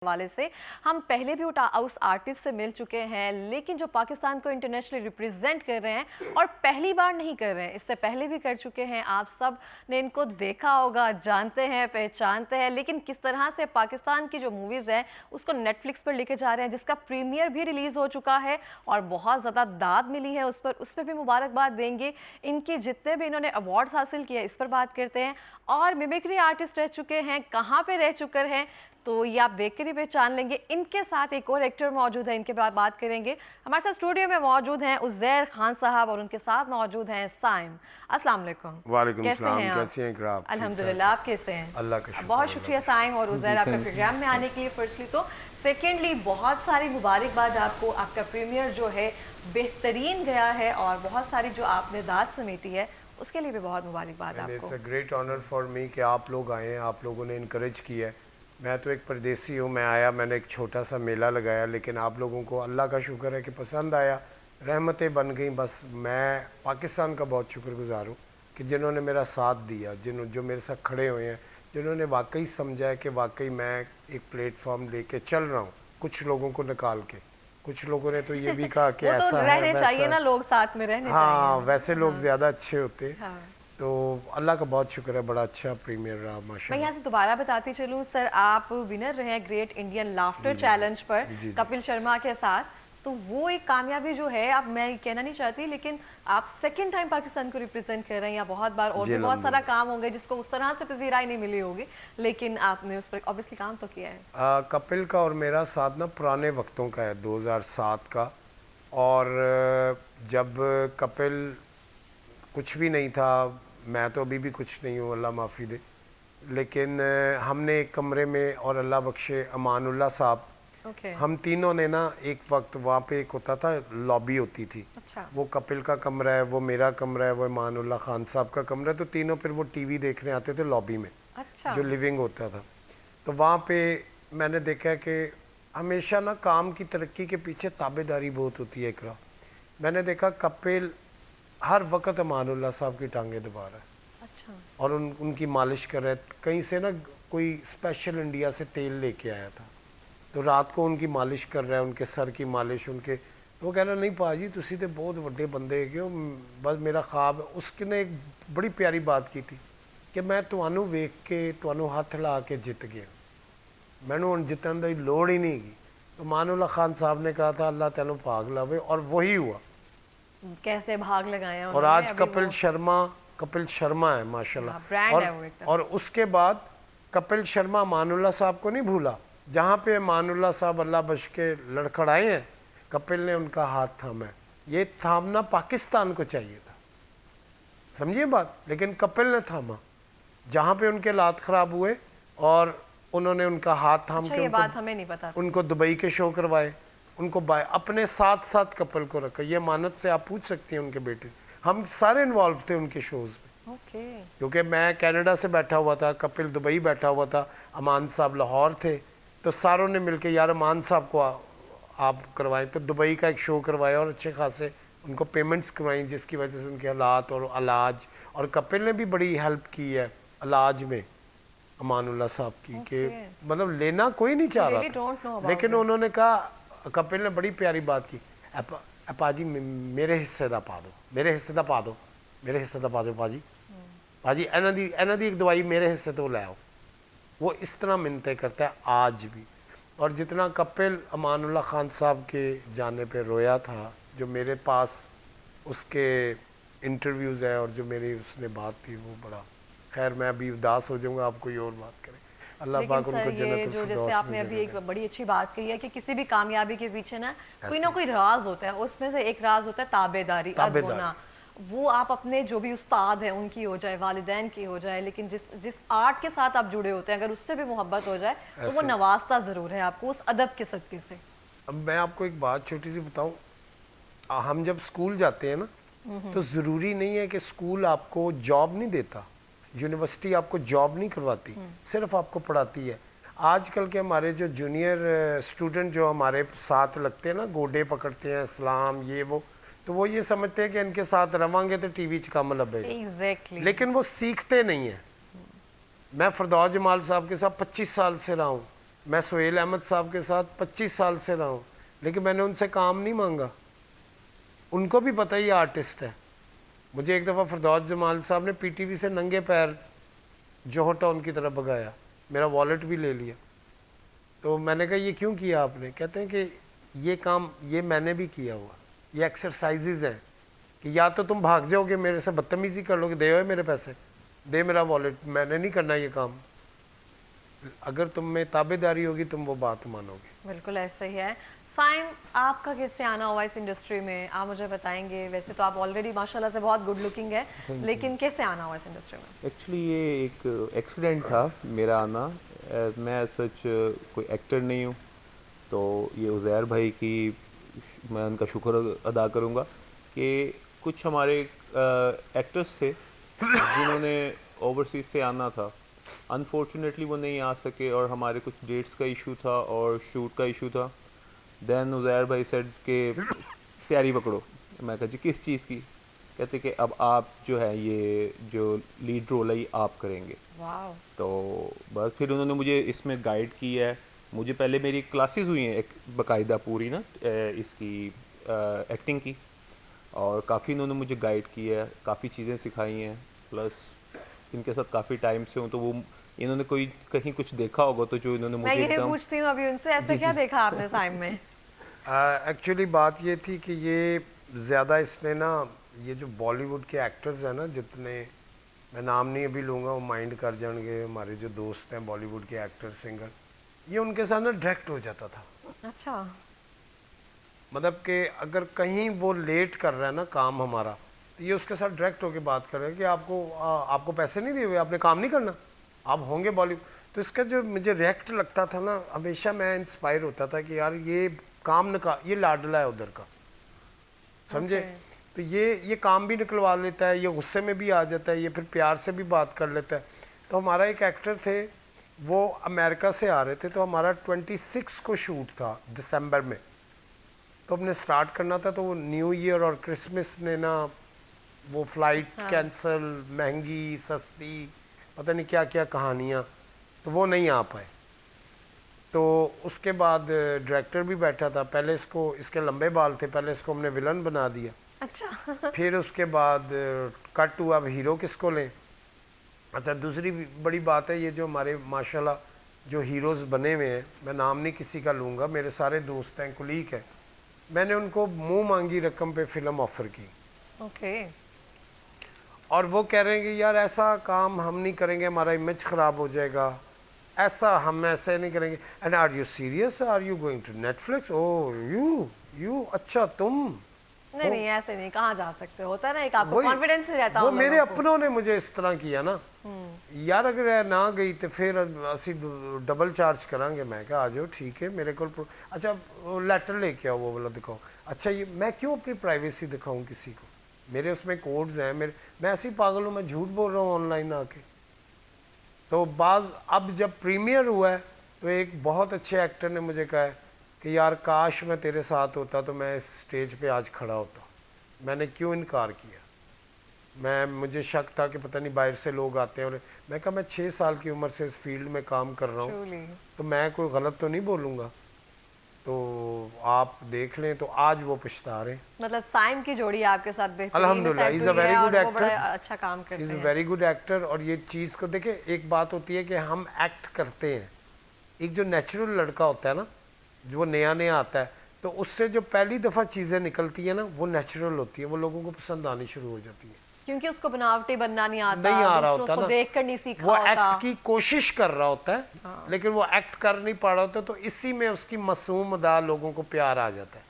हवाले से हम पहले भी उस आर्टिस्ट से मिल चुके हैं, लेकिन जो पाकिस्तान को इंटरनेशनली रिप्रेजेंट कर रहे हैं और पहली बार नहीं कर रहे हैं, इससे पहले भी कर चुके हैं। आप सब ने इनको देखा होगा, जानते हैं, पहचानते हैं। लेकिन किस तरह से पाकिस्तान की जो मूवीज़ हैं उसको नेटफ्लिक्स पर लेके जा रहे हैं, जिसका प्रीमियर भी रिलीज़ हो चुका है और बहुत ज़्यादा दाद मिली है उस पर भी मुबारकबाद देंगे। इनके जितने भी इन्होंने अवार्ड्स हासिल किए इस पर बात करते हैं। और मिमिक्री आर्टिस्ट रह चुके हैं, कहाँ पे रह चुके हैं तो ये आप देख कर ही पहचान लेंगे। इनके साथ एक और एक्टर मौजूद है, इनके बाद बात करेंगे। हमारे साथ स्टूडियो में मौजूद हैं उज़ैर खान साहब और उनके साथ मौजूद हैं साइम। अस्सलाम वालेकुम। वालेकुम सलाम, कैसे हैं आप? अल्हम्दुलिल्लाह, आप कैसे हैं? अल्लाह का शुक्र। बहुत शुक्रिया साइम और उज़ैर आपके प्रोग्राम में आने के लिए फर्स्टली तो। सेकेंडली बहुत सारी मुबारकबाद आपको, आपका प्रीमियर जो है बेहतरीन गया है और बहुत सारी जो आपने दाद समेटी है उसके लिए भी बहुत मुबारकबाद आपको। It's a great honour for me कि आप लोग आए हैं, आप लोगों ने इनकरेज किया है। मैं तो एक परदेसी हूँ, मैं आया, मैंने एक छोटा सा मेला लगाया, लेकिन आप लोगों को अल्लाह का शुक्र है कि पसंद आया, रहमतें बन गई। बस मैं पाकिस्तान का बहुत शुक्रगुजार हूँ कि जिन्होंने मेरा साथ दिया, जो मेरे साथ खड़े हुए हैं, जिन्होंने वाकई समझा है कि वाकई मैं एक प्लेटफॉर्म लेके चल रहा हूँ, कुछ लोगों को निकाल के। कुछ लोगों ने तो ये भी कहा कि वो तो ऐसा रहने है, चाहिए ना, लोग साथ में रहने हाँ, चाहिए। वैसे लोग ज़्यादा अच्छे होते। हाँ। तो अल्लाह का बहुत शुक्र है, बड़ा अच्छा प्रीमियर रहा मैं माशाल्लाह। यहाँ से दोबारा बताती चलूँ सर, आप विनर रहे हैं ग्रेट इंडियन लाफ्टर चैलेंज पर जी। कपिल शर्मा के साथ। तो वो एक कामयाबी जो है, अब मैं कहना नहीं चाहती, लेकिन आप सेकंड टाइम पाकिस्तान को रिप्रेजेंट कर रहे हैं। या बहुत बार और भी बहुत सारा काम होंगे जिसको उस तरह से पजीराई नहीं मिली होगी, लेकिन आपने उस पर ऑब्वियसली काम तो किया है। कपिल का और मेरा साथ ना पुराने वक्तों का है, 2007 का। और जब कपिल कुछ भी नहीं था, मैं तो अभी भी कुछ नहीं हूँ, अल्लाह माफ़ी दे, लेकिन हमने एक कमरे में, और अल्लाह बख्शे अमानुल्लाह साहब, हम तीनों ने ना एक वक्त वहाँ पे एक होता था, लॉबी होती थी। अच्छा। वो कपिल का कमरा है, वो मेरा कमरा है, वो अमानुल्लाह खान साहब का कमरा है। तो तीनों फिर वो टीवी देखने आते थे लॉबी में। अच्छा। जो लिविंग होता था, तो वहाँ पे मैंने देखा कि हमेशा ना काम की तरक्की के पीछे ताबेदारी बहुत होती है इकरा। मैंने देखा कपिल हर वक्त अमानुल्लाह साहब की टांगे दबा रहा है। अच्छा। और उनकी मालिश कर रहे, कहीं से ना कोई स्पेशल इंडिया से तेल लेके आया था, तो रात को उनकी मालिश कर रहा है, उनके सर की मालिश उनके। वो कह रहा नहीं पाजी तुसी तो बहुत बड़े बंदे क्यों, बस मेरा ख्वाब है। उसने एक बड़ी प्यारी बात की थी कि मैं तुहानू वेख के तुहानू हाथ ला के जित गया, मैनू हुण जितन की लोड़ ही नहीं की। तो अमानुल्लाह खान साहब ने कहा था अल्लाह तेनों भाग लावे, और वही हुआ। कैसे भाग लगाए। और आज कपिल शर्मा है माशाल्लाह, ब्रांड है वो एकदम। और उसके बाद कपिल शर्मा अमानुल्लाह साहब को नहीं भूला। जहाँ पे अमानुल्लाह साहब अल्लाह बख्श के लड़खड़ाए हैं, कपिल ने उनका हाथ थामा है। ये थामना पाकिस्तान को चाहिए था, समझिए बात, लेकिन कपिल ने थामा। जहाँ पे उनके लात खराब हुए और उन्होंने उनका हाथ थाम के, ये बात हमें नहीं पता, उनको दुबई के शो करवाए, उनको अपने साथ साथ कपिल को रखा। ये मानत से आप पूछ सकती हैं, उनके बेटे, हम सारे इन्वॉल्व थे उनके शोज में। क्योंकि मैं कनाडा से बैठा हुआ था, कपिल दुबई बैठा हुआ था, अमान साहब लाहौर थे, तो सारों ने मिलकर यार अमान साहब को आप करवाएं। तो दुबई का एक शो करवाया और अच्छे खासे उनको पेमेंट्स करवाई, जिसकी वजह से उनके हालात और इलाज, और कपिल ने भी बड़ी हेल्प की है इलाज में अमानुल्लाह साहब की, कि मतलब लेना कोई नहीं चाह रहा था, लेकिन उन्होंने कहा, कपिल ने बड़ी प्यारी बात की, पाजी मेरे हिस्से का पा दो, मेरे हिस्से का पा दो, मेरे हिस्से का पा दो पाजी, पाजी इन्हों दी एक दवाई मेरे हिस्से तो लै आओ। वो इस तरह मिन्नतें करता है आज भी। और जितना कपिल अमानुल्लाह खान साहब के जाने पे रोया था, जो मेरे पास उसके इंटरव्यूज़ है और जो मेरी उसने बात थी, वो बड़ा, खैर मैं अभी उदास हो जाऊंगा, आप कोई और बात करें। अल्लाह पाक उनको जन्नत जो जैसे आपने अभी एक बड़ी अच्छी बात कही है कि किसी भी कामयाबी के पीछे ना कोई राज होता है, उसमें से एक राज होता है ताबेदारी, अदना। वो आप अपने जो भी उस्ताद हैं उनकी हो जाए, वालिदैन की हो जाए, लेकिन जिस आर्ट के साथ आप जुड़े होते हैं, अगर उससे भी मोहब्बत हो जाए तो वो नवाजता जरूर है आपको उस अदब के सख्ती से। अब मैं आपको एक बात छोटी सी बताऊं, हम जब स्कूल जाते हैं ना, तो जरूरी नहीं है कि स्कूल आपको जॉब नहीं देता, यूनिवर्सिटी आपको जॉब नहीं करवाती, सिर्फ आपको पढ़ाती है। आजकल के हमारे जो जूनियर स्टूडेंट जो हमारे साथ लगते हैं ना, गोडे पकड़ते हैं, सलाम ये वो, तो वो ये समझते हैं कि इनके साथ रवांगे तो टीवी च कम लभेगा, लेकिन वो सीखते नहीं है। मैं फरदौस जमाल साहब के साथ 25 साल से रहा हूँ, मैं सुहेल अहमद साहब के साथ 25 साल से रहा हूँ, लेकिन मैंने उनसे काम नहीं मांगा। उनको भी पता ही आर्टिस्ट है। मुझे एक दफ़ा फरदौस जमाल साहब ने पीटीवी से नंगे पैर जोहर टाउन की तरफ भगाया, मेरा वॉलेट भी ले लिया। तो मैंने कहा ये क्यों किया आपने? कहते हैं कि ये काम ये मैंने भी किया हुआ, ये एक्सरसाइजेज हैं कि या तो तुम भाग जाओगे, मेरे से बदतमीजी कर लोगे, दे मेरे पैसे, दे मेरा वॉलेट, मैंने नहीं करना ये काम। अगर तुम में ताबेदारी होगी तुम वो बात मानोगे। बिल्कुल ऐसा ही है। साइम, आपका कैसे आना हुआ इस इंडस्ट्री में, आप मुझे बताएंगे? वैसे तो आप ऑलरेडी माशाल्लाह से बहुत गुड लुकिंग है, लेकिन कैसे आना हुआ इस इंडस्ट्री में? एक्चुअली ये एक एक्सीडेंट था मेरा आना। मैं सच कोई एक्टर नहीं हूँ, तो ये उज़ैर भाई की मैं उनका शुक्र अदा करूँगा कि कुछ हमारे एक्टर्स थे जिन्होंने ओवरसीज़ से आना था, अनफॉर्चुनेटली वो नहीं आ सके और हमारे कुछ डेट्स का इशू था और शूट का इशू था। देन उज़ैर भाई सेड के तैयारी पकड़ो। मैं कहा जी किस चीज़ की? कहते कि अब आप जो है ये जो लीड रोल है ये आप करेंगे। वाह। तो बस फिर उन्होंने मुझे इसमें गाइड किया है। मुझे पहले मेरी क्लासेस हुई हैं एक बाकायदा पूरी ना इसकी एक्टिंग की, और काफ़ी इन्होंने मुझे गाइड किया है, काफ़ी चीज़ें सिखाई हैं। प्लस इनके साथ काफ़ी टाइम से हूँ, तो वो इन्होंने कोई कहीं कुछ देखा होगा तो जो इन्होंने मैं मुझे यही पूछती हूँ अभी उनसे, ऐसा क्या देखा आपने साइम में? एक्चुअली बात ये थी कि ये ज़्यादा इसने ना, ये जो बॉलीवुड के एक्टर्स हैं ना, जितने, मैं नाम नहीं अभी लूँगा, वो माइंड कर जाएंगे, हमारे जो दोस्त हैं बॉलीवुड के एक्टर सिंगर, ये उनके साथ ना डायरेक्ट हो जाता था। अच्छा। मतलब कि अगर कहीं वो लेट कर रहा है ना काम हमारा, तो ये उसके साथ डायरेक्ट होकर बात कर रहे हैं कि आपको पैसे नहीं दिए हुए, आपने काम नहीं करना, आप होंगे बॉलीवुड। तो इसका जो मुझे रिएक्ट लगता था ना, हमेशा मैं इंस्पायर होता था कि यार ये काम ये लाडला है उधर का, समझे? तो ये काम भी निकलवा लेता है, ये गुस्से में भी आ जाता है, ये फिर प्यार से भी बात कर लेता है। तो हमारा एक एक्टर थे, वो अमेरिका से आ रहे थे, तो हमारा 26 को शूट था दिसंबर में, तो हमने स्टार्ट करना था। तो वो न्यू ईयर और क्रिसमस ने ना वो फ्लाइट कैंसिल, महंगी सस्ती पता नहीं क्या क्या कहानियाँ, तो वो नहीं आ पाए। तो उसके बाद डायरेक्टर भी बैठा था, पहले इसके लंबे बाल थे, पहले इसको हमने विलन बना दिया। अच्छा। फिर उसके बाद कट हुआ, अब हीरो किसको लें। अच्छा, दूसरी बड़ी बात है, ये जो हमारे माशाल्लाह जो हीरोज़ बने हुए हैं, मैं नाम नहीं किसी का लूँगा, मेरे सारे दोस्त हैं, कुलीग हैं, मैंने उनको मुंह मांगी रकम पे फिल्म ऑफर की। ओके। और वो कह रहे हैं कि यार ऐसा काम हम नहीं करेंगे, हमारा इमेज ख़राब हो जाएगा, ऐसा हम ऐसे नहीं करेंगे। And are you serious, are you going to Netflix? Oh you अच्छा तुम नहीं ऐसे नहीं, कहाँ जा सकते, होता है ना एक आपको कॉन्फिडेंस नहीं रहता। वो मेरे अपनों ने मुझे इस तरह किया ना, यार अगर ना गई तो फिर असी डबल चार्ज करांगे। मैं कहा आ जाओ ठीक है, मेरे को अच्छा लेटर लेके आओ, वो वाला दिखाओ। अच्छा ये मैं क्यों अपनी प्राइवेसी दिखाऊं किसी को, मेरे उसमें कोड्स हैं, मैं ऐसे ही पागल हूँ, मैं झूठ बोल रहा हूँ ऑनलाइन आके। तो अब जब प्रीमियर हुआ है, तो एक बहुत अच्छे एक्टर ने मुझे कहा है कि यार काश मैं तेरे साथ होता तो मैं इस स्टेज पे आज खड़ा होता। मैंने क्यों इनकार किया? मुझे शक था कि पता नहीं बाहर से लोग आते हैं, और मैं कहा मैं 6 साल की उम्र से इस फील्ड में काम कर रहा हूँ, तो मैं कोई गलत तो नहीं बोलूँगा। तो आप देख लें, तो आज वो पछता रहे। मतलब साइम की जोड़ी आपके साथ बेहतरीन, अल्हम्दुलिल्लाह, is a very good actor, अच्छा काम करते हैं, is a very good actor. और ये चीज़ को देखे, एक बात होती है कि हम एक्ट करते हैं, एक जो नेचुरल लड़का होता है ना, जो नया नया आता है, तो उससे जो पहली दफ़ा चीज़ें निकलती है ना, वो नेचुरल होती है, वो लोगों को पसंद आनी शुरू हो जाती है, क्योंकि उसको बनावटी बनना नहीं आता, नहीं आ रहा होता ना, देख कर नहीं सीखा वो होता, एक्ट की कोशिश कर रहा होता है। हाँ। लेकिन वो एक्ट कर नहीं पा रहा होता, तो इसी में उसकी मासूम अदा लोगों को प्यार आ जाता है,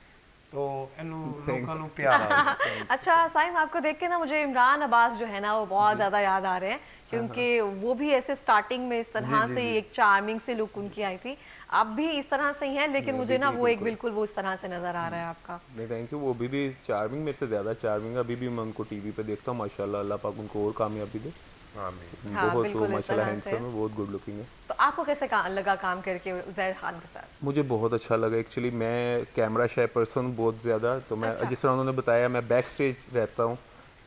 तो लोगों को प्यार आ जाता है। अच्छा साइम, आपको देख के ना मुझे इमरान अब्बास जो है ना वो बहुत ज्यादा याद आ रहे हैं, क्योंकि वो भी ऐसे स्टार्टिंग में इस तरह से एक चार्मिंग सी लुक उनकी आई थी, आप भी इस तरह से ही हैं, लेकिन मुझे ना वो एक बिल्कुल वो इस तरह से नजर आ रहा है आपका। नहीं थैंक यू, वो भी चार्मिंग, मेरे से ज़्यादा चार्मिंग। अभी भी मैं उनको टीवी पे देखता हूँ, माशाल्लाह, अल्लाह पाक उनको और कामयाबी दे। बहुत वो माशाल्लाह हैंडसम है, बहुत गुड लुकिंग है। तो आपको कैसे लगा काम करके उज़ैर खान के साथ? मुझे बहुत अच्छा लगा। एक्चुअली मैं कैमरा शाय पर्सन हूँ बहुत ज़्यादा, तो मैं जिस तरह उन्होंने बताया मैं बैक स्टेज रहता हूँ,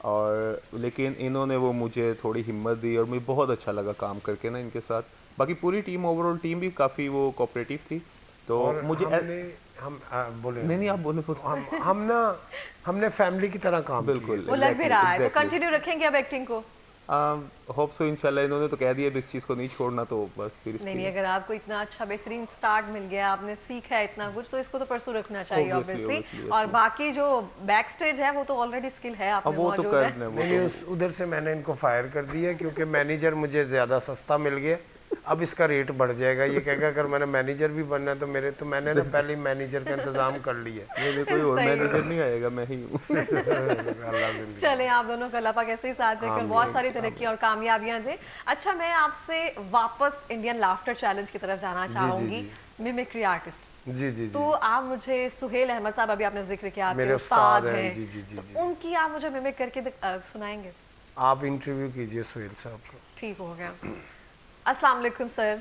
और लेकिन इन्होंने वो मुझे थोड़ी हिम्मत दी और मुझे बहुत अच्छा लगा काम करके ना इनके साथ। बाकी पूरी टीम, ओवरऑल टीम भी काफ़ी वो कोऑपरेटिव थी। तो और मुझे बोले नहीं आप बोले हमने फैमिली की तरह काम बिल्कुल वो लग भी रहा है, तो एग्जैक्टली। कंटिन्यू रखेंगे अब एक्टिंग को? होप सो इंशाल्लाह, इन्होंने तो कह दिया इस चीज़ को नहीं छोड़ना, तो बस फिर नहीं नहीं, अगर आपको इतना अच्छा बेहतरीन स्टार्ट मिल गया, आपने सीखा है इतना कुछ, तो इसको तो परसू रखना चाहिए ऑब्वियसली। और बाकी जो बैक स्टेज है वो तो ऑलरेडी स्किल है आप में वो तो मौजूद है। करना नहीं, उधर से मैंने इनको फायर कर दिया क्योंकि मैनेजर मुझे ज़्यादा सस्ता मिल गया। अब इसका रेट बढ़ जाएगा, ये कहेगा अगर मैंने मैनेजर भी बनना है तो मैंने ना पहले ही मैनेजर का इंतजाम कर लिया। मुझे कोई और मैनेजर नहीं आएगा, मैं ही हूँ। चले आप दोनों का अल्लाह पाक ऐसे ही साथ देकर बहुत सारी तरक्की और कामयाबियां दे। अच्छा, मैं आपसे वापस इंडियन लाफ्टर चैलेंज की तरफ जाना चाहूंगी, मिमिक्री आर्टिस्ट। जी जी तो आप मुझे सुहेल अहमद साहब, अभी आपने जिक्र किया, मेरे आपके उस्ताद हैं, जी जी जी तो उनकी आप मुझे मिमिक करके सुनाएंगे? आप इंटरव्यू कीजिए सुहेल साहब को। ठीक हो गया। अस्सलाम वालेकुम सर।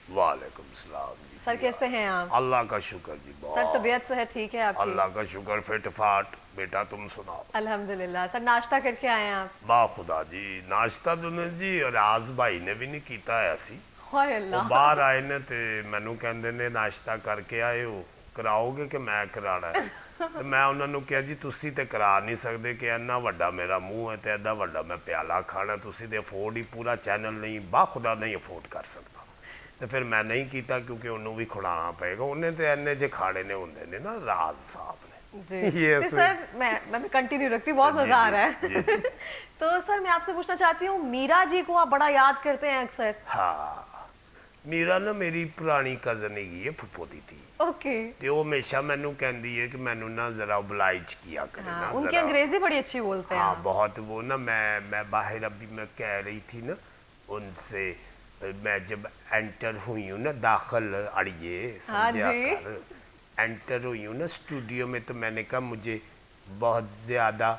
वालेकुम सलाम जी। सर कैसे हैं आप? अल्लाह का शुक्र जी, सर बहुत तबीयत से है ठीक है आपकी? अल्लाह का शुक्र, फिट फाट। बेटा तुम सुनाओ। अल्हम्दुलिल्लाह। सर नाश्ता करके आए हैं आप? वाह खुदा जी, नाश्ता तो नहीं जी, राज भाई ने भी नहीं कीता है असी। हाय वो अल्लाह। बाहर आए ने ते मैनू कहंदे ने नाश्ता करके आए हो, कराओगे कि मैं कराना है? ਤੇ ਮੈਂ ਉਹਨਾਂ ਨੂੰ ਕਿਹਾ ਜੀ ਤੁਸੀਂ ਤੇ ਕਰਾ ਨਹੀਂ ਸਕਦੇ ਕਿ ਇੰਨਾ ਵੱਡਾ ਮੇਰਾ ਮੂੰਹ ਹੈ ਤੇ ਐਡਾ ਵੱਡਾ ਮੈਂ ਪਿਆਲਾ ਖਾਣਾ, ਤੁਸੀਂ ਤੇ ਅਫੋਰਡ ਹੀ ਪੂਰਾ ਚੈਨਲ ਨਹੀਂ ਬਾਖੁਦਾ ਨਹੀਂ ਅਫੋਰਡ ਕਰ ਸਕਦਾ। ਤੇ ਫਿਰ ਮੈਂ ਨਹੀਂ ਕੀਤਾ ਕਿਉਂਕਿ ਉਹਨੂੰ ਵੀ ਖੁਲਾਣਾ ਪਏਗਾ, ਉਹਨੇ ਤੇ ਇੰਨੇ ਜੇ ਖਾੜੇ ਨੇ ਹੁੰਦੇ ਨੇ ਨਾ ਰਾਜ ਸਾਹਿਬ ਨੇ। जी Yes, तो सर मैं कंटिन्यू रखती हूँ, बहुत जी, मजा आ जी, रहा है। तो सर मैं आपसे पूछना चाहती हूँ, मीरा जी को आप बड़ा याद करते हैं अक्सर? ਹਾਂ ਮੀਰਾ ਨਾ ਮੇਰੀ ਪੁਰਾਣੀ ਕਜ਼ਨ ਹੈਗੀ ਹੈ, ਫੁੱਫੋ ਦੀ ਧੀ। ओके। ਤੇ ਉਹ ਹਮੇਸ਼ਾ ਮੈਨੂੰ ਕਹਿੰਦੀ ਹੈ ਕਿ ਮੈਨੂੰ ਨਾ ਜ਼ਰਾ oblige किया करे हाँ, ना उनकी जरा। अंग्रेजी बड़ी अच्छी बोलते हैं हाँ आप। बहुत। वो ना मैं बाहर अभी मैं कह रही थी ना उनसे, मैं जब एंटर हुई हूँ ना, दाखिल अड़िए हाँ समझा जी। कर एंटर हुई हूँ ना स्टूडियो में, तो मैंने कहा मुझे बहुत ज़्यादा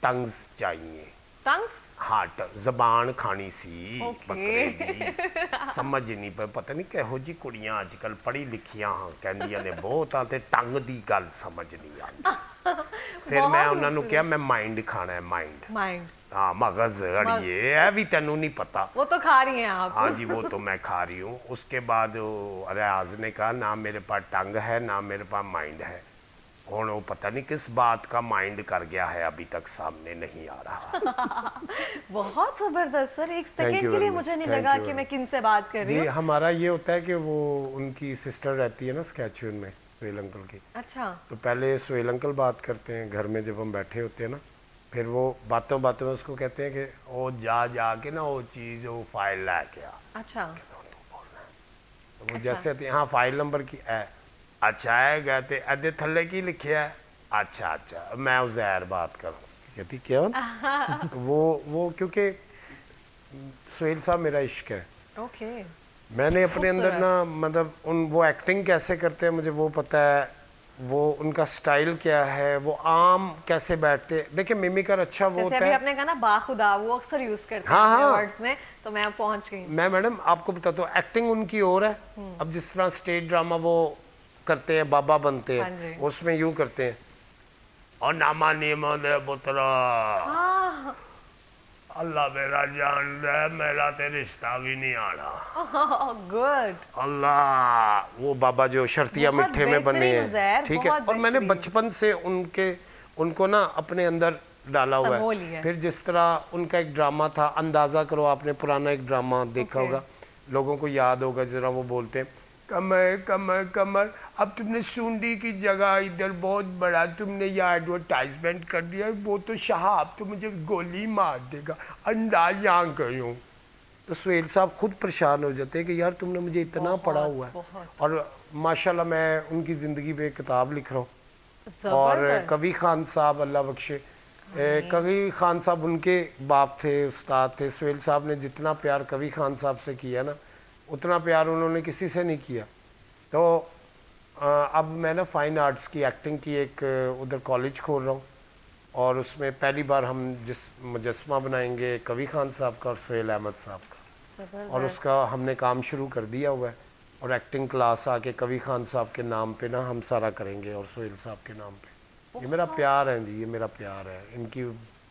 टंग्स चाहिए। टंग्स? हाँ जबान खानी सी Okay. बकरे दी। समझ नहीं पर पता नहीं किहो जी कुड़ियां अजकल पढ़ी लिखियां हाँ कहंदियां ने बहुत आ ते टंग दी गल समझ नहीं आती। फिर मैं बहुत उन्होंने खूबसूरत। कहा मैं माइंड खाना है, माइंड। माइंड। हाँ मगज अड़िए, है भी तेनू नहीं पता। वो तो खा रही हैं आप। हाँ जी वो तो मैं खा रही हूँ। उसके बाद रियाज ने कहा ना मेरे पास टंग है ना मेरे पास माइंड है। और वो पता नहीं किस बात का माइंड कर गया है, अभी तक सामने नहीं आ रहा। बहुत जबरदस्त सर, एक सेकंड you के लिए very मुझे much. नहीं Thank लगा you कि very मैं किन से बात कर रही जी हूँ। हमारा ये होता है कि वो उनकी सिस्टर रहती है ना स्कैचुअन में, सुहेल अंकल की। अच्छा। तो पहले सुहेल अंकल बात करते हैं घर में जब हम बैठे होते हैं ना, फिर वो बातों बातों में उसको कहते हैं कि वो जा के ना वो चीज वो फाइल ला के आ। अच्छा। तो वो जैसे आती है हाँ फाइल नंबर की है। अच्छा है गए थे अदे थल्ले की लिखे है। अच्छा मैं उजैर बात करूँ। कहती क्या वो क्योंकि सुहेल साहब मेरा इश्क है। ओके। मैंने अपने अंदर खूबसूरत। ना मतलब वो एक्टिंग कैसे करते हैं मुझे वो पता है, वो उनका स्टाइल क्या है, वो आम कैसे बैठते हैं। देखिए मिमिकर अच्छा वो जैसे होता अभी है। आपने कहा ना बाखुदा, वो अक्सर यूज करते हैं हाँ, अपने हाँ। वर्ड्स में, तो मैं पहुंच गई। मैं मैडम आपको बताता हूँ एक्टिंग उनकी और है। अब जिस तरह स्टेज ड्रामा वो करते हैं, बाबा बनते हाँ जी। हैं, उसमें यूं करते हैं और नामा नियम दे पुत्रा हाँ। अल्लाह मेरा जान है, मेरा ते रिश्ता भी नहीं आना। गुड। अल्लाह वो बाबा जो शर्तिया बहुत मिठे में बने बेहतरीन हैं, उज़ैर, ठीक है। बहुत और मैंने बेहतरीन। बचपन से उनको ना अपने अंदर डाला हुआ समो है। लिया। फिर जिस तरह उनका एक ड्रामा था, अंदाजा करो, आपने पुराना एक ड्रामा देखा Okay. होगा, लोगों को याद होगा जरा, वो बोलते हैं कमर कमर कमर, अब तुमने सुंडी की जगह इधर बहुत बड़ा तुमने यहाँ एडवर्टाइजमेंट कर दिया, वो तो शहाब तो मुझे गोली मार देगा, अंदाज यहाँ गई हूँ। तो सुहेल साहब खुद परेशान हो जाते हैं कि यार तुमने मुझे इतना बहुत, पढ़ा हुआ है। बहुत। और माशाल्लाह मैं उनकी ज़िंदगी पे किताब लिख रहा हूँ। और जबरदस्त। कवि खान साहब अल्लाह बख्शे, कवि खान साहब उनके बाप थे, उस्ताद थे। सुहेल साहब ने जितना प्यार कवि खान साहब से किया ना, उतना प्यार उन्होंने किसी से नहीं किया। तो अब मैं ना फाइन आर्ट्स की एक्टिंग की एक उधर कॉलेज खोल रहा हूँ, और उसमें पहली बार हम जिस मुजस्मा बनाएंगे कवि खान साहब का और सुहेल अहमद साहब का, और उसका हमने काम शुरू कर दिया हुआ है। और एक्टिंग क्लास आके कवि खान साहब के नाम पे ना हम सारा करेंगे और सुहेल साहब के नाम पे। ये मेरा प्यार है जी, ये मेरा प्यार है। इनकी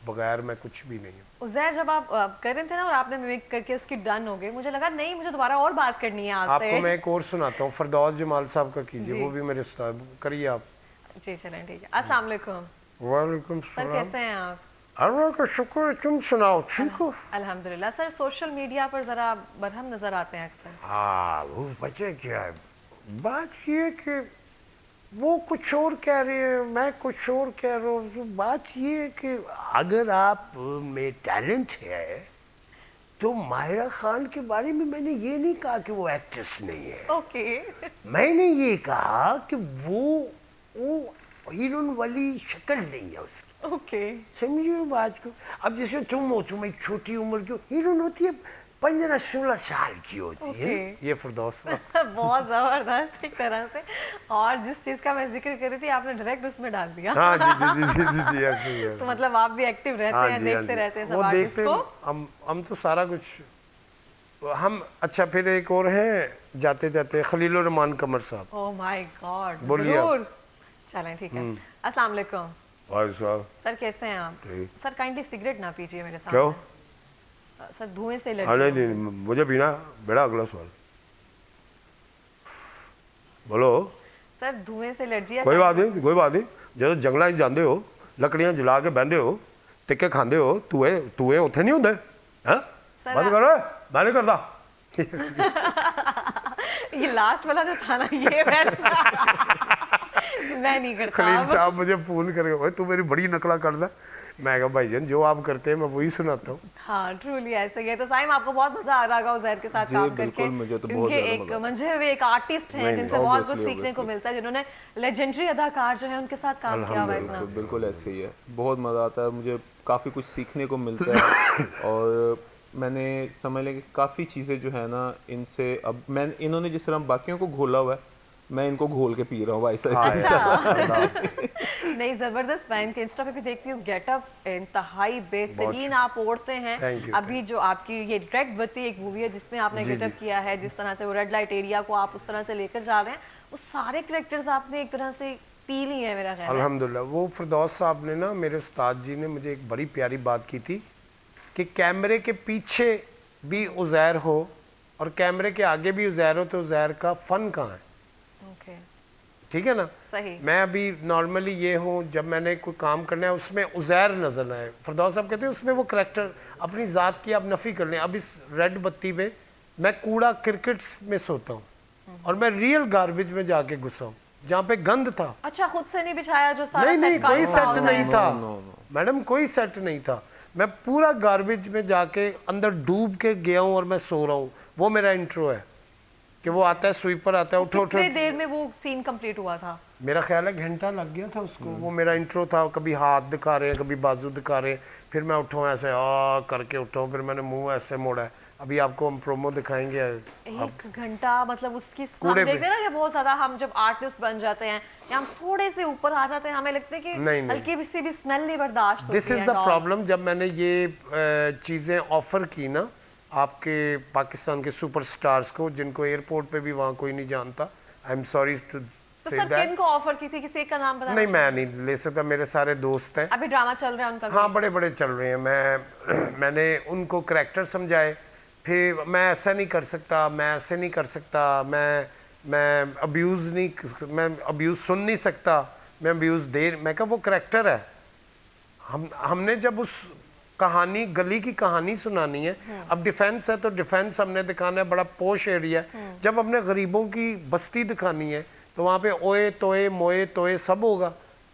बगैर मैं कुछ भी नहीं हूँ। उज़ैर, जब आप कर रहे थे ना और आपने मिमिक करके उसकी डन हो गई, मुझे लगा नहीं, मुझे दोबारा और बात करनी है आपसे। आपको मैं एक और सुनाता हूँ, फरदौस जमाल साहब का कीजिए, जी। वो भी मेरे उस्ताद, करिए आप। जी चलें, ठीक है। अस्सलाम वालेकुम वालेकुम सर, सलाम। कैसे हैं आप? अल्लाह का शुक्र है, तुम सुनाओ, ठीक हो? अल्हम्दुलिल्लाह। सर, सोशल मीडिया पर जरा बरहम नजर आते हैं अक्सर। हाँ, वो बच्चे क्या है, बात ये कि वो कुछ और कह रहे हैं, मैं कुछ और कह रहा हूँ। तो बात ये है कि अगर आप में टैलेंट है तो माहिरा खान के बारे में मैंने ये नहीं कहा कि वो एक्ट्रेस नहीं है। ओके। मैंने ये कहा कि वो हीरोइन वाली शक्ल नहीं है उसकी। ओके। समझिए बात को। अब जैसे तुम हो, तुम एक छोटी उम्र की हीरोइन होती है, 15-16 साल की होती है। ये फिरदौस बहुत जबरदस्त एक तरह से। और जिस चीज का मैं जिक्र कर रही थी आपने डायरेक्ट उसमें डाल दिया। हाँ जी जी जी जी जी जी, ऐसे ही है। तो मतलब आप भी एक्टिव रहते हाँ हैं, जी, हाँ देखते जी। रहते हैं सब वो आर्टिस्ट देखते को। हम तो सारा कुछ हम। अच्छा, फिर एक और है जाते जाते, खलीलुर रहमान कमर साहब। ओह माय गॉड, बोलिए आप। जरूर। चलें, ठीक है। अस्सलाम वालेकुम भाई साहब, सर, कैसे हैं आप? ठीक। सर, काइंडली सिगरेट ना पीजिए मेरे सामने। क्यों? सर, धुएं से नहीं एलर्जी नहीं, मुझे पीना बेड़ा। अगला सवाल बोलो। सर, धुएं से एलर्जी है। कोई बात नहीं, कोई बात नहीं। जो जंगलों च जाते हो, लकड़ियां जला के बहते हो, टिक्के खाते हो, तूए उत्थे नहीं होंगे? हैं? सर, बंद करो, मैं नहीं करता। ये लास्ट वाला जो था ना, ये मैं नहीं करता खलील अब। साहब मुझे फोन करके, ओए तू मेरी बड़ी नकला कर दा। मैं कहा भाईजान, जो आप करते हैं मैं वही सुनाता हूँ। हाँ, ट्रूली ऐसा ही है। तो साइम, आपको बहुत मजा आ रहा होगा उज़ैर के साथ जी, काम बिल्कुल, करके, मुझे तो बहुत क्योंकि ज़्यादा एक मज़ा आता है। मंझे हुए एक आर्टिस्ट हैं नहीं, जिनसे नहीं, बहुत कुछ obviously, सीखने को obviously। मिलता है, जिन्होंने लेजेंडरी अदाकार जो है उनके साथ काम किया हुआ है इतना। बिल्कुल बिल्कुल ऐसे ही है, बहुत मज़ा आता है, मुझे काफ़ी कुछ सीखने को मिलता है। और मैंने समझ लें कि काफ़ी चीज़ें जो है ना इनसे, अब मैं इन्होंने जिस तरह बाकियों को घोला हुआ है, मैं इनको घोल के पी रहा हूँ ऐसा हाँ ऐसे। अच्छा। नहीं, जबरदस्त। मैं इनके इंस्टा पे भी देखती हूँ, गेटअप इंतहाई बेहतरीन आप ओढ़ते हैं। Thank you, अभी जो आपकी ये रेड बत्ती एक मूवी है जिसमें आपने जी, गेटअप जी। किया है, जिस तरह से वो रेड लाइट एरिया को आप उस तरह से लेकर जा रहे हैं, वो सारे कैरेक्टर्स आपने एक तरह से पी ली है मेरा ख्याल है। अल्हम्दुलिल्लाह। वो फिरदौस साहब ने ना, मेरे उस्ताद जी ने मुझे एक बड़ी प्यारी बात की थी कि कैमरे के पीछे भी उज़ैर हो और कैमरे के आगे भी उज़ैर हो, तो उज़ैर का फन कहाँ है? ओके, ठीक है ना? सही। मैं अभी नॉर्मली ये हूँ, जब मैंने कोई काम करना है उसमें उज़ैर नजर ना आए। फिरदौस साहब कहते हैं उसमें वो करैक्टर अपनी ज़ात की आप नफ़ी कर लें। अब इस रेड बत्ती में मैं कूड़ा क्रिकेट में सोता हूँ और मैं रियल गार्बेज में जाके घुसा हूँ जहाँ पे गंद था। अच्छा, खुद से नहीं बिछाया जो सारा नहीं नहीं, सेट कोई काम सेट होता नहीं है? था नो, नो। मैडम, कोई सेट नहीं था। मैं पूरा गार्बेज में जाके अंदर डूब के गया हूँ और मैं सो रहा हूँ। वो मेरा इंट्रो है कि वो आता है, स्वीपर आता है, उठो उठो। कितने देर में वो सीन कंप्लीट हुआ था? मेरा ख्याल है घंटा लग गया था उसको। वो मेरा इंट्रो था। कभी हाथ दिखा रहे हैं, कभी बाजू दिखा रहे हैं, फिर मैं उठाऊँ ऐसे आ करके उठाऊँ, फिर मैंने मुंह ऐसे मोड़ा है। अभी आपको हम प्रोमो दिखाएंगे। एक घंटा, मतलब उसकी हम कूड़े पे। देखते हैं ना कि बहुत ज्यादा हम जब आर्टिस्ट बन जाते हैं या हम थोड़े से ऊपर आ जाते हैं, हमें लगता है कि नहीं, नहीं। हल्की सी भी स्मेल नहीं बर्दाश्त होती है। This is the problem. जब मैंने ये चीज़ें ऑफर की ना आपके पाकिस्तान के सुपरस्टार्स को, जिनको एयरपोर्ट पे भी वहाँ कोई नहीं जानता, आई एम सॉरी टू तो से सर, दैट। किन को ऑफर की थी? किसी एक का नाम बता? नहीं, मैं नहीं ले सकता, मेरे सारे दोस्त हैं। अभी ड्रामा चल रहा है उनका भी? हाँ, बड़े बड़े चल रहे हैं। मैंने उनको करैक्टर समझाए, फिर मैं ऐसा नहीं कर सकता, मैं ऐसे नहीं कर सकता, मैं अब्यूज़ नहीं, मैं अब्यूज़ सुन नहीं सकता, मैं अब्यूज़ मैं कहा वो करैक्टर है। हमने जब उस कहानी, गली की कहानी सुनानी है, अब डिफेंस है तो डिफेंस हमने दिखाना है, बड़ा पोश एरिया। जब हमने गरीबों की बस्ती दिखानी है तो वहाँ पे ओए तोए मोए तोए सब होगा।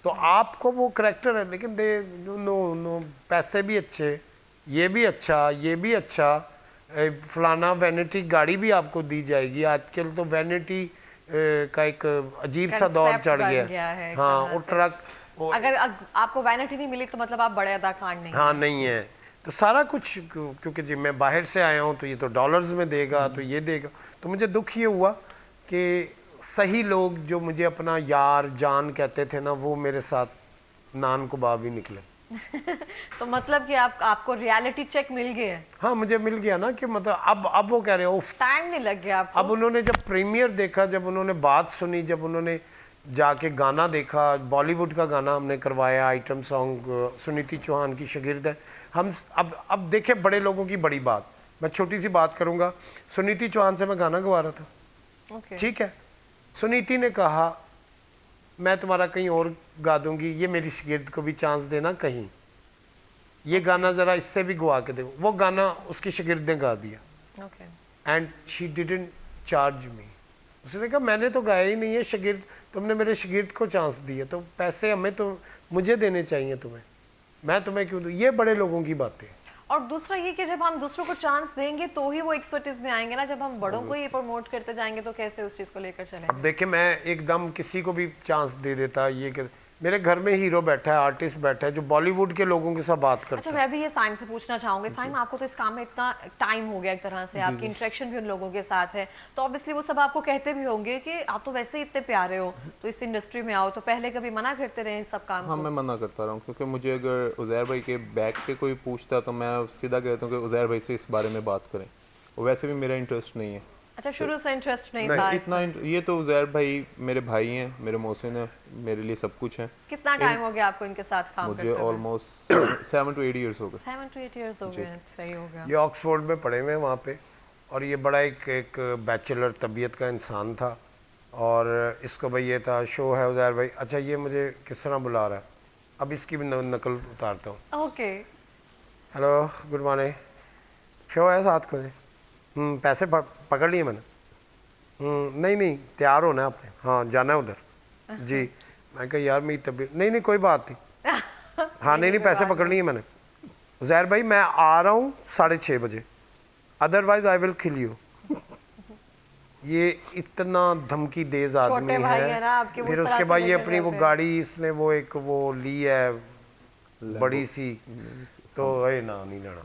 तो आपको वो करैक्टर है, लेकिन दे नो पैसे भी अच्छे, ये भी अच्छा, ये भी अच्छा, फलाना वैनिटी गाड़ी भी आपको दी जाएगी। आजकल तो वैनिटी का एक अजीब सा दौर Concept चढ़ बन गया गया है एक हाँ, तरह और से। ट्रक अगर आपको वैनिटी नहीं मिली तो मतलब आप बड़े अदाकार नहीं हाँ हैं। नहीं है। तो सारा कुछ, क्योंकि जी मैं बाहर से आया हूँ तो ये तो डॉलर्स में देगा, तो ये देगा। तो मुझे दुख ये हुआ कि सही लोग जो मुझे अपना यार जान कहते थे ना, वो मेरे साथ नान कबाब ही निकले। तो मतलब कि आपको रियलिटी चेक मिल गया है? हाँ, मुझे मिल गया ना कि मतलब अब वो कह रहे हो टाइम नहीं लग गया आपको? अब उन्होंने जब प्रीमियर देखा, जब उन्होंने बात सुनी, जब उन्होंने जाके गाना देखा, बॉलीवुड का गाना हमने करवाया, आइटम सॉन्ग, सुनीति चौहान की शागिर्द है हम। अब देखे बड़े लोगों की बड़ी बात, मैं छोटी सी बात करूंगा। सुनीति चौहान से मैं गाना गवा रहा था, ठीक है, सुनीति ने कहा मैं तुम्हारा कहीं और गा दूंगी, ये मेरी शागिर्द को भी चांस देना कहीं, ये गाना जरा इससे भी गवा के दो। वो गाना उसकी शागिर्द ने गा दिया एंड शी डिडंट चार्ज मी। उसने कहा मैंने तो गाया ही नहीं है, शागिर्द तुमने मेरे शागिर्द को चांस दिए, तो पैसे हमें तो मुझे देने चाहिए तुम्हें, मैं तुम्हें क्यों दूं? ये बड़े लोगों की बातें। और दूसरा ये कि जब हम दूसरों को चांस देंगे तो ही वो एक्सपर्टीज में आएंगे ना, जब हम बड़ों को ही प्रमोट करते जाएंगे तो कैसे उस चीज को लेकर चलेंगे। अब देखिए मैं एकदम किसी को भी चांस दे देता, ये कर, मेरे घर में हीरो बैठा है, आर्टिस्ट बैठा है जो बॉलीवुड के लोगों के साथ बात करता है। अच्छा, मैं भी ये साइम से पूछना चाहूंगी। साइम, आपको तो इस काम में इतना टाइम हो गया, एक तरह से आपकी इंटरेक्शन भी उन लोगों के साथ है, तो ऑब्वियसली वो सब आपको कहते भी होंगे कि आप तो वैसे ही इतने प्यारे हो तो इस इंडस्ट्री में आओ, तो पहले कभी मना करते रहे इस सब काम हाँ, को? मैं मना करता रहा हूँ, क्योंकि मुझे अगर उज़ैर भाई के बैक पे कोई पूछता तो मैं सीधा कहता हूँ कि उज़ैर भाई से इस बारे में बात करें, और वैसे भी मेरा इंटरेस्ट नहीं है। अच्छा, शुरू से इंटरेस्ट नहीं था इतना ये तो उज़ैर भाई मेरे भाई हैं, मेरे मोहसिन हैं, मेरे लिए सब कुछ हैं। कितना टाइम हो गया आपको इनके साथ काम करते मुझे हुए? ऑलमोस्ट 7 to 8 ईयर्स हो गए। 7 to 8 इयर्स हो गए, सही हो गया। ये ऑक्सफोर्ड में पढ़े हुए हैं वहाँ पे, और ये बड़ा एक बैचलर तबीयत का इंसान था, और इसको भाई ये था शो है उज़ैर भाई। अच्छा, ये मुझे किस तरह बुला रहा है, अब इसकी भी नकल उतारता हूँ। Okay, hello, good morning, show है 7 बजे। पैसे पकड़ लिए मैंने। नहीं तैयार होना है आपने, हाँ जाना है उधर जी। मैं कहा यार मेरी तबीयत, नहीं कोई बात नहीं, हाँ नहीं पैसे पकड़ लिए मैंने। उज़ैर भाई मैं आ रहा हूँ 6:30 बजे, otherwise I will kill you. ये इतना धमकी देज आदमी है। फिर उसके बाद ये अपनी वो गाड़ी, इसने वो एक वो ली है बड़ी सी, तो ना नहीं लेना,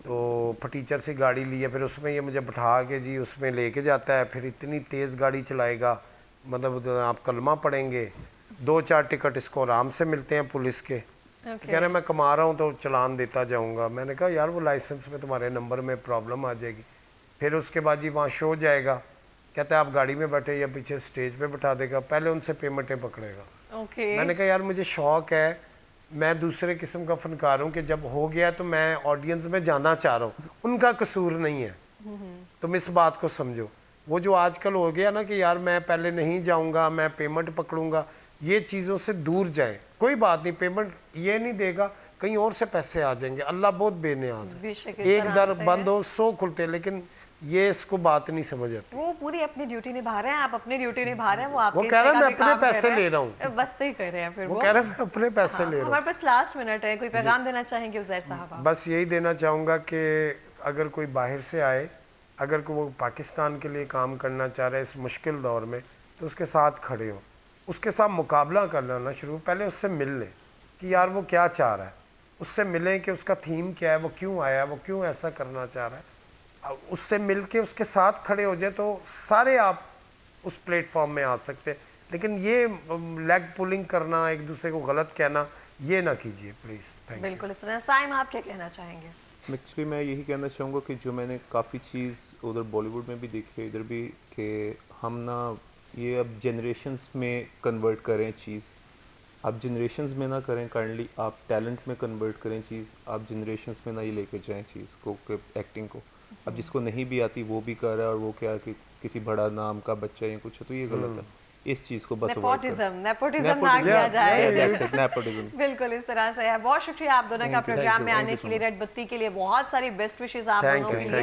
तो फटीचर से गाड़ी ली है, फिर उसमें ये मुझे बैठा के जी उसमें लेके जाता है, फिर इतनी तेज़ गाड़ी चलाएगा, मतलब आप कलमा पढ़ेंगे। 2-4 टिकट इसको आराम से मिलते हैं पुलिस के। कह रहे मैं कमा रहा हूँ तो चलान देता जाऊँगा। मैंने कहा यार वो लाइसेंस में तुम्हारे नंबर में प्रॉब्लम आ जाएगी। फिर उसके बाद जी वहाँ शो जाएगा, कहता है आप गाड़ी में बैठे या पीछे स्टेज पे बैठा देगा, पहले उनसे पेमेंटें पकड़ेगा। मैंने कहा यार मुझे शौक है, मैं दूसरे किस्म का फनकार हूँ कि जब हो गया तो मैं ऑडियंस में जाना चाह रहा हूँ, उनका कसूर नहीं है, तुम इस बात को समझो। वो जो आजकल हो गया ना कि यार मैं पहले नहीं जाऊँगा, मैं पेमेंट पकड़ूंगा, ये चीज़ों से दूर जाए। कोई बात नहीं, पेमेंट ये नहीं देगा, कहीं और से पैसे आ जाएंगे, अल्लाह बहुत बेनियाज है। एक दर बंद हो 100 खुलते, लेकिन ये इसको बात नहीं समझ आती। वो पूरी अपनी ड्यूटी निभा रहे हैं, आप अपनी ड्यूटी निभा रहे हैं, वो आपके वो कह रहा है मैं अपने पैसे ले रहा हूँ, बस सही कर रहे हैं। फिर वो कह रहा है मैं अपने पैसे ले रहा हूँ। हमारे पास लास्ट मिनट है, कोई पैगाम देना चाहेंगे उज़ैर साहब? बस यही देना चाहूँगा कि अगर कोई बाहर से आए, अगर कोई वो पाकिस्तान के लिए काम करना चाह रहा है इस मुश्किल दौर में, तो उसके साथ खड़े हो, उसके साथ मुकाबला कर लेना शुरू, पहले उससे मिल लें कि यार वो क्या चाह रहा है, उससे मिलें कि उसका थीम क्या है, वो क्यों आया, वो क्यों ऐसा करना चाह रहा है, उससे मिल के उसके साथ खड़े हो जाए तो सारे आप उस प्लेटफॉर्म में आ सकते हैं। लेकिन ये लेग पुलिंग करना, एक दूसरे को गलत कहना, ये ना कीजिए प्लीज़। बिल्कुल इस तरह। साइम, आप क्या कहना चाहेंगे? एक्चुअली मैं यही कहना चाहूँगा कि जो मैंने काफ़ी चीज़ उधर बॉलीवुड में भी देखी है, इधर भी, कि हम ना ये अब जनरेशन्स में कन्वर्ट करें चीज़, आप जनरेशन्स में ना करें काइंडली, आप टैलेंट में कन्वर्ट करें चीज़, आप जनरेशन्स में ना ये लेके जाएं चीज़ को, एक्टिंग को। अब जिसको नहीं भी आती वो भी कर रहा है, और वो क्या कि किसी बड़ा नाम का बच्चा या कुछ है, तो ये गलत है। इस चीज़ को बस नेपोटिज्म ना किया जाए। नेपोटिज्म बिल्कुल इस तरह से है। बहुत शुक्रिया आप दोनों का प्रोग्राम में आने के लिए, रेड बत्ती के लिए बहुत सारी बेस्ट विशेष आप दोनों के लिए।